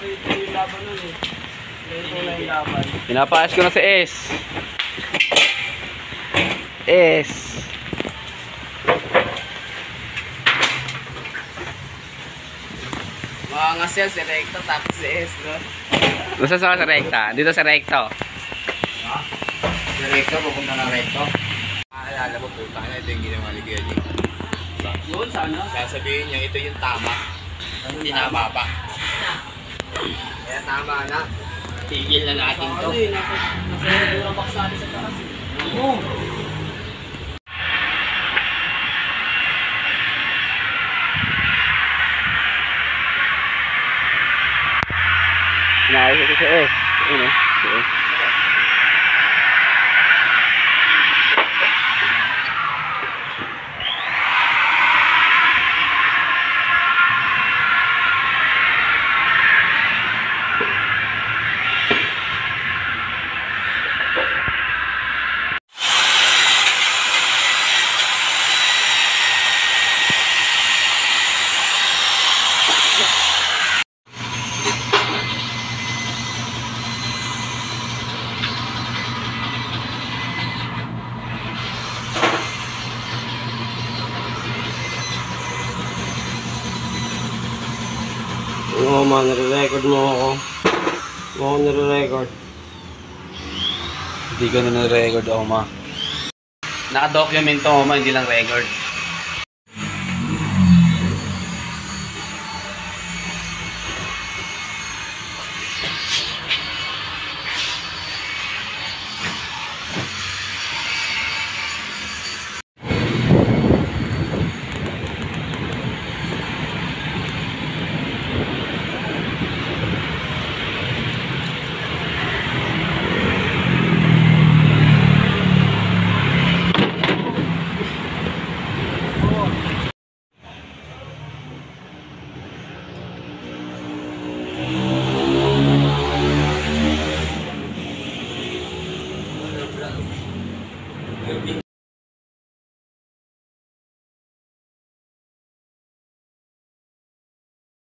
yung laban nun eh. Ito na yung laban. Pinapaas ko na si S. S. Mga nga siya, si Recto tapos si S, no? Gusto sa rekta? Dito sa rekto. Ha? Si Recto, pupunta ng Recto. Maalala mo, puta na, ito yung ginawa ni Kuya Jing. Yun, sana? Sasabihin niya, ito yung tama. Hindi tama pa. Kaya tama na. Tigil na natin to. Nasa yung box natin sa taas. Oo. Naayos ito si S. Ayun eh. Si S. Oo man, nire-record mo ako. Oo, nire-record. Hindi ko na record ako ma. Naka-document to ma, hindi lang record.